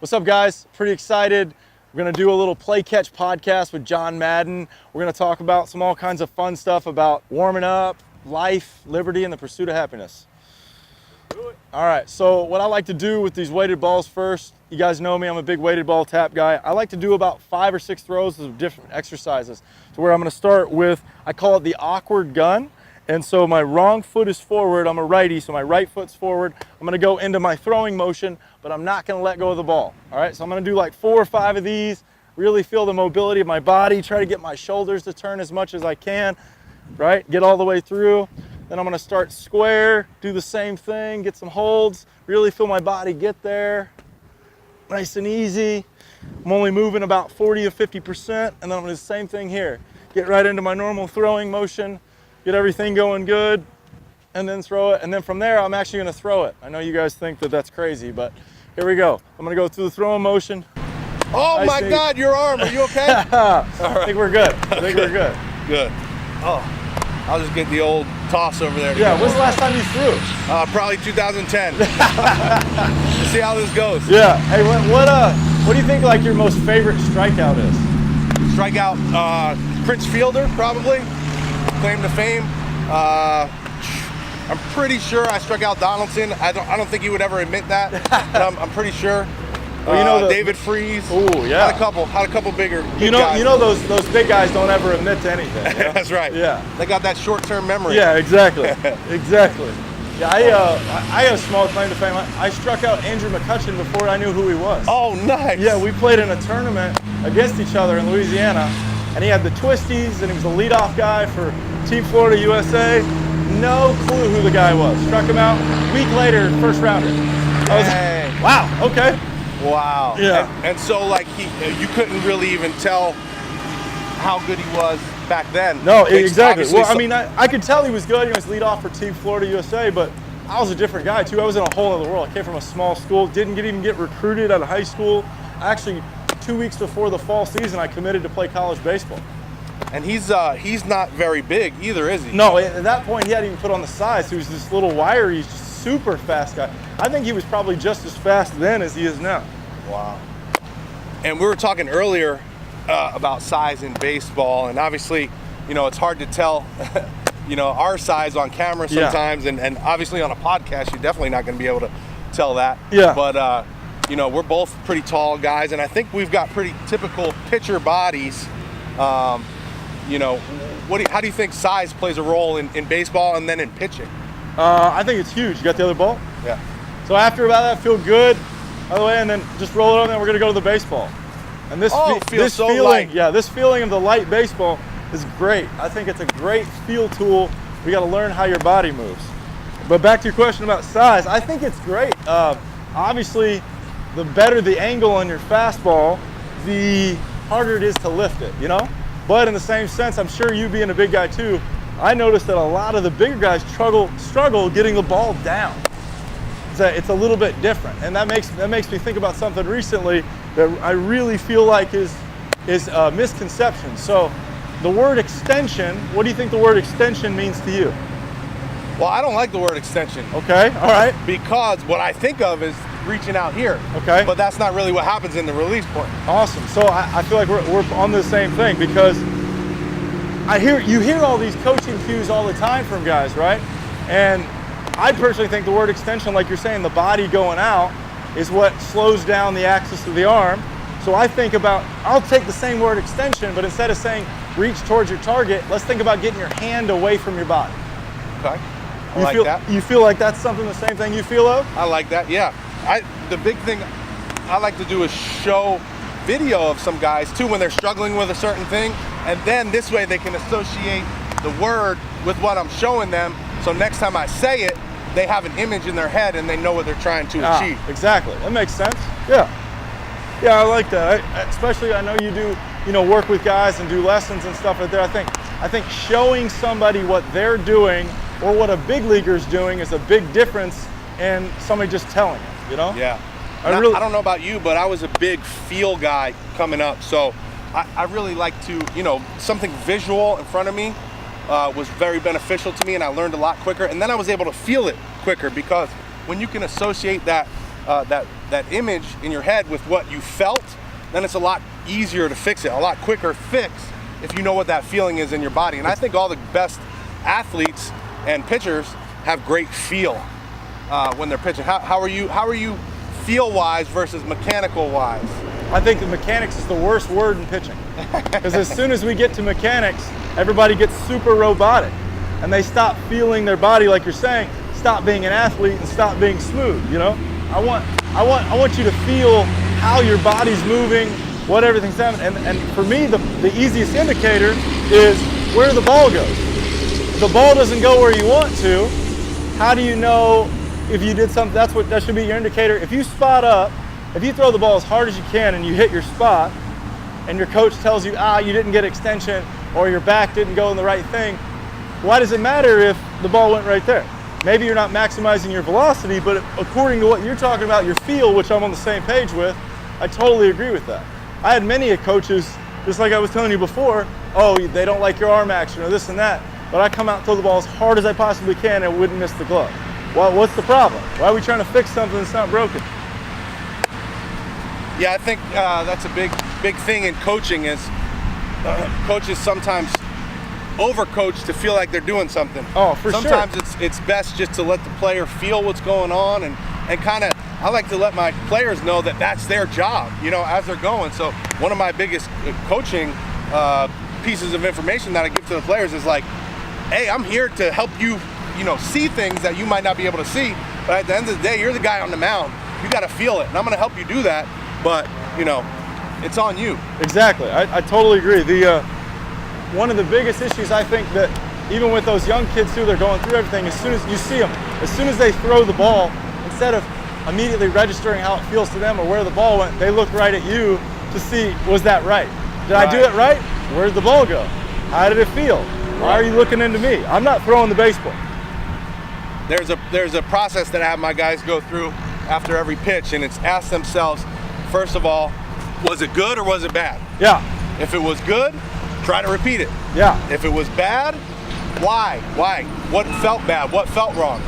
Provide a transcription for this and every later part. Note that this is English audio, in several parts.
What's up, guys? Pretty excited. We're going to do a little play catch podcast with John Madden. We're going to talk about all kinds of fun stuff about warming up, life, liberty, and the pursuit of happiness. Do it. All right, so what I like to do with these weighted balls first, you guys know me, I'm a big weighted ball tap guy. I like to do about 5 or 6 throws of different exercises. So where I'm going to start with, I call it the awkward gun. And so my wrong foot is forward. I'm a righty, so my right foot's forward. I'm going to go into my throwing motion, but I'm not going to let go of the ball. All right, so I'm going to do like 4 or 5 of these, really feel the mobility of my body, try to get my shoulders to turn as much as I can, right? Get all the way through. Then I'm going to start square, do the same thing, get some holds, really feel my body get there. Nice and easy. I'm only moving about 40 to 50%, and then I'm going to do the same thing here. Get right into my normal throwing motion. Get everything going good, and then throw it. And then from there, I'm actually going to throw it. I know you guys think that that's crazy, but here we go. I'm going to go through the throwing motion. Oh my God, your arm. Are you okay? I think we're good. I think we're good. Good. Oh, I'll just get the old toss over there. Yeah, when's the last time you threw? Probably 2010. Let's see how this goes. Yeah. Hey, what do you think like your most favorite strikeout is? Strikeout, Prince Fielder, probably. Claim to fame. I'm pretty sure I struck out Donaldson. I don't think he would ever admit that. But I'm pretty sure. Well, you know David Freeze. Oh yeah. Had a couple bigger. Guys. You know those big guys don't ever admit to anything. You know? That's right. Yeah. They got that short-term memory. Yeah, exactly. Exactly. Yeah, I had a small claim to fame. I struck out Andrew McCutcheon before I knew who he was. Oh, nice. Yeah, we played in a tournament against each other in Louisiana, and he had the twisties, and he was the leadoff guy for Team Florida USA. No clue who the guy was. Struck him out. A week later, first rounder. I was like, wow, okay. Wow. Yeah. And so, like, you couldn't really even tell how good he was back then. No, exactly. Well, I mean, I could tell he was good. He was leadoff for Team Florida USA, but I was a different guy, too. I was in a whole other world. I came from a small school, didn't even get recruited out of high school. Actually, 2 weeks before the fall season, I committed to play college baseball. And he's not very big either, is he? No, at that point, he hadn't even put on the size. He was this little wiry, super fast guy. I think he was probably just as fast then as he is now. Wow. And we were talking earlier about size in baseball, and obviously, you know, it's hard to tell, you know, our size on camera sometimes, and obviously on a podcast, you're definitely not going to be able to tell that. Yeah. But, you know, we're both pretty tall guys, and I think we've got pretty typical pitcher bodies. You know, how do you think size plays a role in baseball and then in pitching? I think it's huge. You got the other ball? Yeah. So after about that, feel good, by the way, and then just roll it over, and then we're going to go to the baseball. And this feeling, light. Yeah, this feeling of the light baseball is great. I think it's a great feel tool. We got to learn how your body moves. But back to your question about size, I think it's great. Obviously, the better the angle on your fastball, the harder it is to lift it, you know? But in the same sense, I'm sure you being a big guy too, I noticed that a lot of the bigger guys struggle getting the ball down. It's a little bit different, and that makes me think about something recently that I really feel like is a misconception. So the word extension, what do you think the word extension means to you? Well, I don't like the word extension. Okay, all right. Because what I think of is reaching out here. Okay. But that's not really what happens in the release point. Awesome. So I feel like we're on the same thing, because you hear all these coaching cues all the time from guys, right? And I personally think the word extension, like you're saying, the body going out, is what slows down the axis of the arm. So I think I'll take the same word extension, but instead of saying reach towards your target, let's think about getting your hand away from your body. Okay. I like that. You feel like that's the same thing you feel of? I like that, yeah. The big thing I like to do is show video of some guys too when they're struggling with a certain thing, and then this way they can associate the word with what I'm showing them, so next time I say it, they have an image in their head and they know what they're trying to achieve. Exactly, that makes sense. Yeah, I like that. Especially, I know you do, work with guys and do lessons and stuff like that. I think showing somebody what they're doing or what a big leaguer's doing is a big difference in somebody just telling it, you know? Yeah. I don't know about you, but I was a big feel guy coming up, so I really like to, something visual in front of me was very beneficial to me, and I learned a lot quicker, and then I was able to feel it quicker, because when you can associate that that image in your head with what you felt, then it's a lot easier to fix it, a lot quicker fix if you know what that feeling is in your body. And I think all the best athletes and pitchers have great feel when they're pitching. How are you feel-wise versus mechanical-wise? I think the mechanics is the worst word in pitching. Because as soon as we get to mechanics, everybody gets super robotic. And they stop feeling their body, like you're saying, stop being an athlete and stop being smooth, you know? I want you to feel how your body's moving, what everything's happening. And for me, the easiest indicator is where the ball goes. If the ball doesn't go where you want to, how do you know if you did something? That should be your indicator. If you spot up, if you throw the ball as hard as you can and you hit your spot, and your coach tells you, you didn't get extension or your back didn't go in the right thing, why does it matter if the ball went right there? Maybe you're not maximizing your velocity, but according to what you're talking about, your feel, which I'm on the same page with, I totally agree with that. I had many coaches, just like I was telling you before, they don't like your arm action or this and that, but I come out and throw the ball as hard as I possibly can and wouldn't miss the glove. Well, what's the problem? Why are we trying to fix something that's not broken? Yeah, I think that's a big thing in coaching is coaches sometimes overcoach to feel like they're doing something. Oh, for sure. Sometimes it's best just to let the player feel what's going on and kind of, I like to let my players know that that's their job, as they're going. So one of my biggest coaching pieces of information that I give to the players is like, hey, I'm here to help you, see things that you might not be able to see, but at the end of the day, you're the guy on the mound. You got to feel it, and I'm going to help you do that, but, it's on you. Exactly. I totally agree. One of the biggest issues I think that even with those young kids too, they're going through everything, as soon as you see them, as soon as they throw the ball, instead of immediately registering how it feels to them or where the ball went, they look right at you to see, was that right? Did I do it right? Where'd the ball go? How did it feel? Why are you looking into me? I'm not throwing the baseball. There's a process that I have my guys go through after every pitch, and it's ask themselves, first of all, was it good or was it bad? Yeah. If it was good, try to repeat it. Yeah. If it was bad, why? What felt bad? What felt wrong?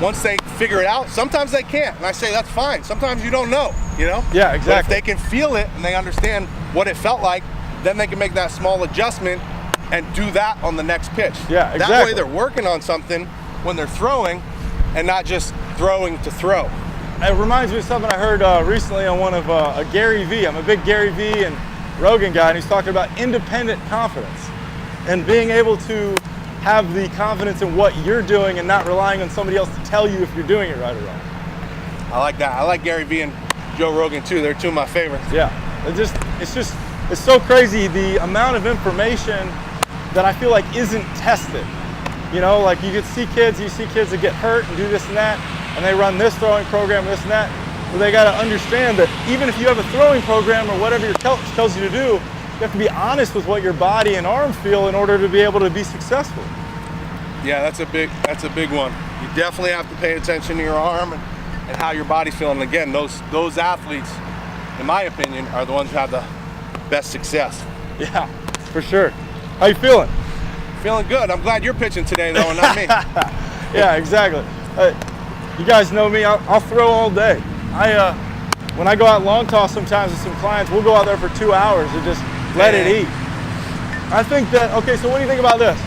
Once they figure it out, sometimes they can't, and I say that's fine. Sometimes you don't know, Yeah, exactly. But if they can feel it and they understand what it felt like, then they can make that small adjustment and do that on the next pitch. Yeah, exactly. That way they're working on something when they're throwing and not just throwing to throw. It reminds me of something I heard recently on one of a Gary Vee. I'm a big Gary Vee and Rogan guy, and he's talking about independent confidence and being able to have the confidence in what you're doing and not relying on somebody else to tell you if you're doing it right or wrong. I like that. I like Gary Vee and Joe Rogan too. They're two of my favorites. Yeah, it's so crazy the amount of information that I feel like isn't tested. Like you see kids that get hurt and do this and that, and they run this throwing program, this and that. Well, they got to understand that even if you have a throwing program or whatever your coach tells you to do, you have to be honest with what your body and arm feel in order to be able to be successful. Yeah, that's a big one. You definitely have to pay attention to your arm and how your body's feeling. And again, those athletes, in my opinion, are the ones who have the best success. Yeah, for sure. How you feeling? Feeling good. I'm glad you're pitching today, though, and not me. Yeah, exactly. You guys know me. I'll throw all day. When I go out long toss sometimes with some clients, we'll go out there for 2 hours and just let it eat. I think that, so what do you think about this?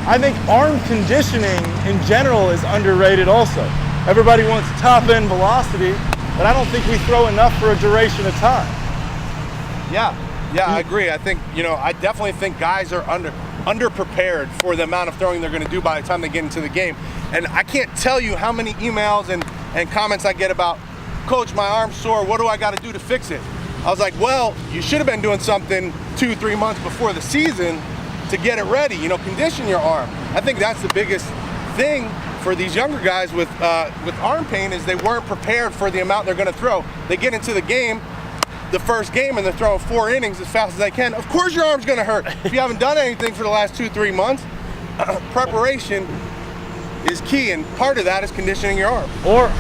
I think arm conditioning in general is underrated also. Everybody wants top end velocity, but I don't think we throw enough for a duration of time. Yeah, I agree. I think, I definitely think guys are underprepared for the amount of throwing they're going to do by the time they get into the game. And I can't tell you how many emails and comments I get about, Coach, my arm's sore, what do I got to do to fix it? I was like, well, you should have been doing something 2-3 months before the season to get it ready, condition your arm. I think that's the biggest thing for these younger guys with arm pain is they weren't prepared for the amount they're going to throw. They get into the game, the first game, and they're throwing 4 innings as fast as they can. Of course your arm's going to hurt. If you haven't done anything for the last 2-3 months, preparation is key, and part of that is conditioning your arm.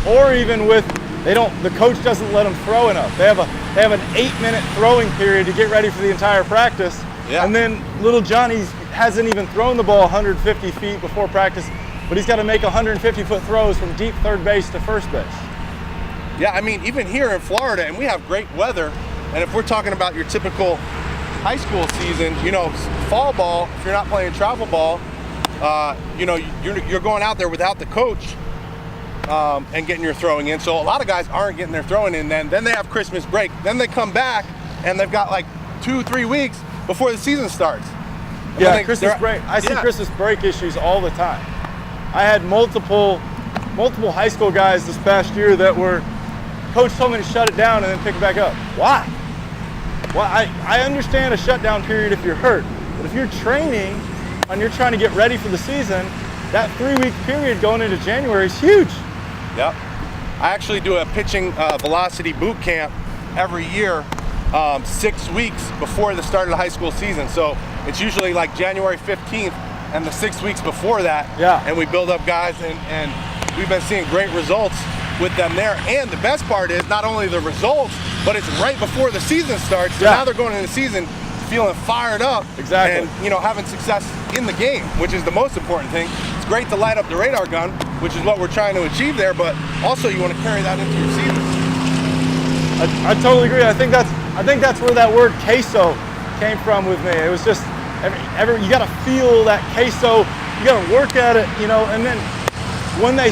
Or even with the coach doesn't let them throw enough. They have an 8-minute throwing period to get ready for the entire practice. Yeah. And then little Johnny hasn't even thrown the ball 150 feet before practice, but he's got to make 150-foot throws from deep third base to first base. Yeah, I mean, even here in Florida, and we have great weather, and if we're talking about your typical high school season, you know, fall ball, if you're not playing travel ball, you know, you're going out there without the coach and getting your throwing in. So a lot of guys aren't getting their throwing in then. Then they have Christmas break. Then they come back, and they've got like 2-3 weeks before the season starts. And Yeah, Christmas break. I see Christmas break issues all the time. I had multiple high school guys this past year that were, coach told me to shut it down and then pick it back up. Why? Well, I understand a shutdown period if you're hurt, but if you're training and you're trying to get ready for the season, that 3-week period going into January is huge. Yep. I actually do a pitching velocity boot camp every year, 6 weeks before the start of the high school season. So it's usually like January 15th and the 6 weeks before that. Yeah. And we build up guys, and we've been seeing great results with them there. And the best part is not only the results, but it's right before the season starts. So now they're going into the season feeling fired up. Exactly. And, you know, having success in the game, which is the most important thing. It's great to light up the radar gun, which is what we're trying to achieve there, but also you want to carry that into your season. I totally agree. I think that's where that word queso came from with me. It was just you got to feel that queso. You got to work at it, you know. And then when the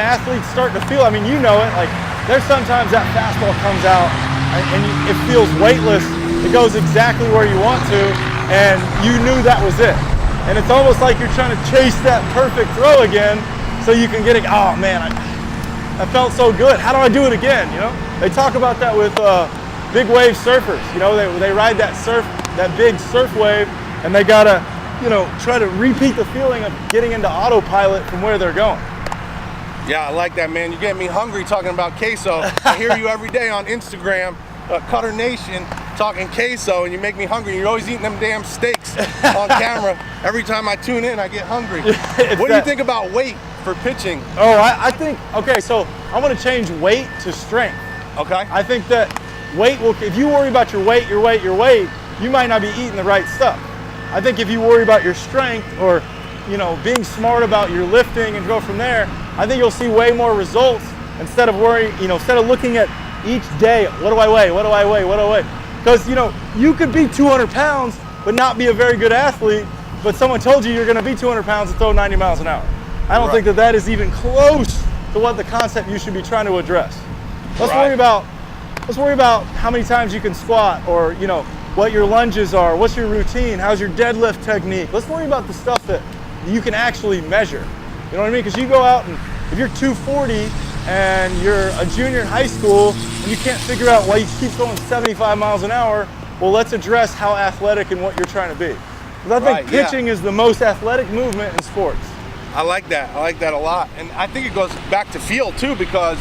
athletes start to feel, I mean, you know it. Like there's sometimes that fastball comes out and it feels weightless. It goes exactly where you want to, and you knew that was it. And it's almost like you're trying to chase that perfect throw again, so you can get it. Oh man, I felt so good. How do I do it again? You know, they talk about that with big wave surfers. You know, they ride that big surf wave, and they gotta, you know, try to repeat the feeling of getting into autopilot from where they're going. Yeah, I like that, man. You get me hungry talking about queso. I hear you every day on Instagram, Cutternation, talking queso, and you make me hungry. You're always eating them damn steaks on camera. Every time I tune in, I get hungry. What do you think about weight for pitching? Oh, I think, okay, so I want to change weight to strength. Okay. I think that weight will, if you worry about your weight, you might not be eating the right stuff. I think if you worry about your strength, or, you know, being smart about your lifting and go from there, I think you'll see way more results instead of worrying, you know, instead of looking at each day, what do I weigh? Because, you know, you could be 200 pounds but not be a very good athlete, but someone told you you're going to be 200 pounds and throw 90 miles an hour. I don't think that is even close to what the concept you should be trying to address. Let's worry about how many times you can squat, or, you know, what your lunges are, what's your routine, how's your deadlift technique. Let's worry about the stuff that you can actually measure. You know what I mean? Because you go out and if you're 240 and you're a junior in high school and you can't figure out why you keep going 75 miles an hour, well, let's address how athletic and what you're trying to be. Because I think pitching is the most athletic movement in sports. I like that. I like that a lot. And I think it goes back to feel too, because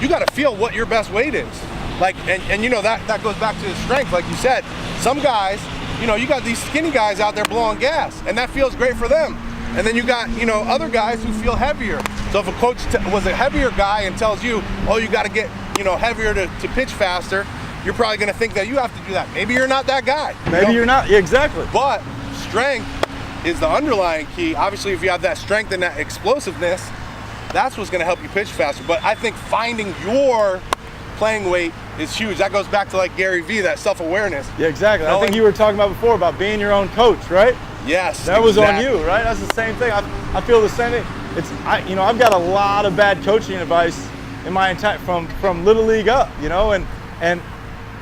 you got to feel what your best weight is. Like, and you know, that goes back to the strength. Like you said, some guys, you know, you got these skinny guys out there blowing gas, and that feels great for them. And then you got, you know, other guys who feel heavier. So if a coach was a heavier guy and tells you, oh, you got to get, you know, heavier to pitch faster, you're probably going to think that you have to do that. Maybe you're not that guy. Maybe you're not. Yeah, exactly. But strength is the underlying key. Obviously, if you have that strength and that explosiveness, that's what's going to help you pitch faster. But I think finding your playing weight is huge. That goes back to like Gary Vee, that self-awareness. Yeah, exactly. I think you were talking about before about being your own coach, right? Yes. That was on you, right? That's the same thing. I feel the same thing. You know, I've got a lot of bad coaching advice in my entire from little league up, you know, and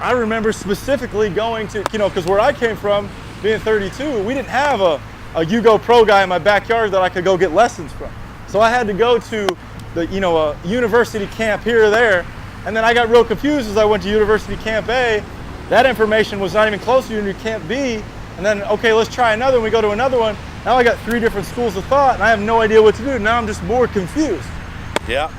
I remember specifically going to, you know, because where I came from, being 32, we didn't have a Yugo Pro guy in my backyard that I could go get lessons from. So I had to go to the, you know, a university camp here or there, and then I got real confused as I went to University Camp A. That information was not even close to University Camp B, and then, okay, let's try another, and we go to another one. Now I got 3 different schools of thought, and I have no idea what to do. Now I'm just more confused. Yeah.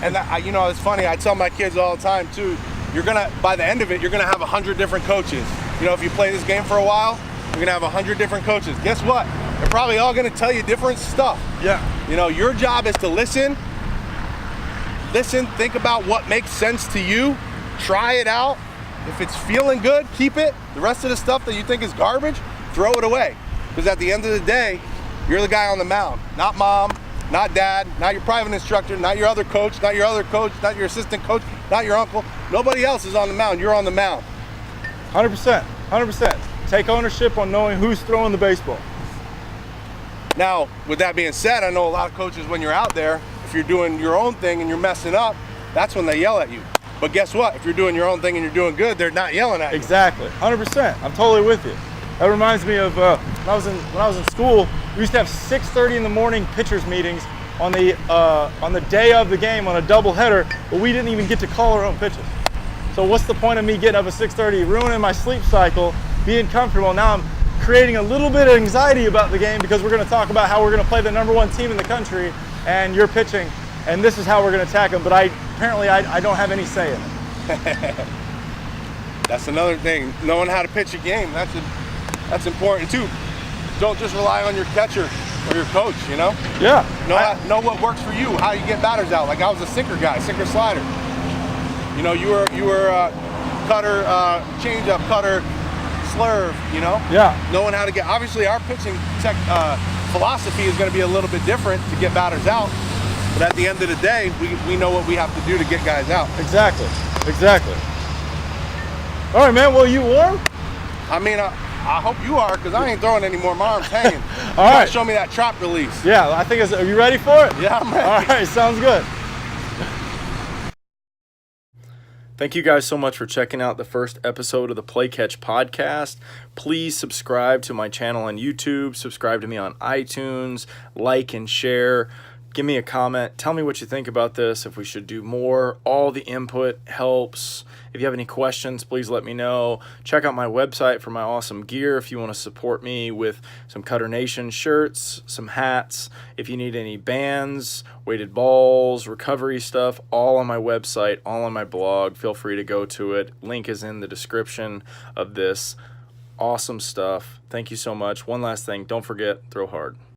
And that, you know, it's funny, I tell my kids all the time too, you're gonna, by the end of it, you're gonna have 100 different coaches. You know, if you play this game for a while, you're gonna have 100 different coaches. Guess what? They're probably all gonna tell you different stuff. Yeah. You know, your job is to listen, think about what makes sense to you, try it out. If it's feeling good, keep it. The rest of the stuff that you think is garbage, throw it away. Because at the end of the day, you're the guy on the mound, not mom, not dad, not your private instructor, not your other coach, not your other coach, not your assistant coach, not your uncle. Nobody else is on the mound. You're on the mound. 100%. 100%. Take ownership on knowing who's throwing the baseball. Now, with that being said, I know a lot of coaches, when you're out there, if you're doing your own thing and you're messing up, that's when they yell at you. But guess what? If you're doing your own thing and you're doing good, they're not yelling at you. Exactly. 100%. I'm totally with you. That reminds me of when I was in school. We used to have 6:30 in the morning pitchers meetings on the day of the game on a doubleheader, but we didn't even get to call our own pitches. So what's the point of me getting up at 6:30, ruining my sleep cycle, being comfortable? Now I'm creating a little bit of anxiety about the game because we're going to talk about how we're going to play the #1 team in the country, and you're pitching, and this is how we're going to attack them. But apparently I don't have any say in it. That's another thing. Knowing how to pitch a game, that's important too. Don't just rely on your catcher or your coach, you know? Yeah. Know what works for you, how you get batters out. Like I was a sinker guy, sinker slider. You know, you were cutter, changeup, cutter, slurve, you know? Yeah. Knowing how to get, obviously our pitching philosophy is going to be a little bit different to get batters out. But at the end of the day, we know what we have to do to get guys out. Exactly. Exactly. All right, man. Well, you warm? I mean, I hope you are, because I ain't throwing any more. My arm's hanging. All right. Show me that trap release. Yeah, I think are you ready for it? Yeah, I'm ready. All right, sounds good. Thank you guys so much for checking out the first episode of the Play Catch podcast. Please subscribe to my channel on YouTube, subscribe to me on iTunes, like and share. Give me a comment. Tell me what you think about this, if we should do more. All the input helps. If you have any questions, please let me know. Check out my website for my awesome gear if you want to support me with some Cutternation shirts, some hats. If you need any bands, weighted balls, recovery stuff, all on my website, all on my blog. Feel free to go to it. Link is in the description of this. Awesome stuff. Thank you so much. One last thing, don't forget, throw hard.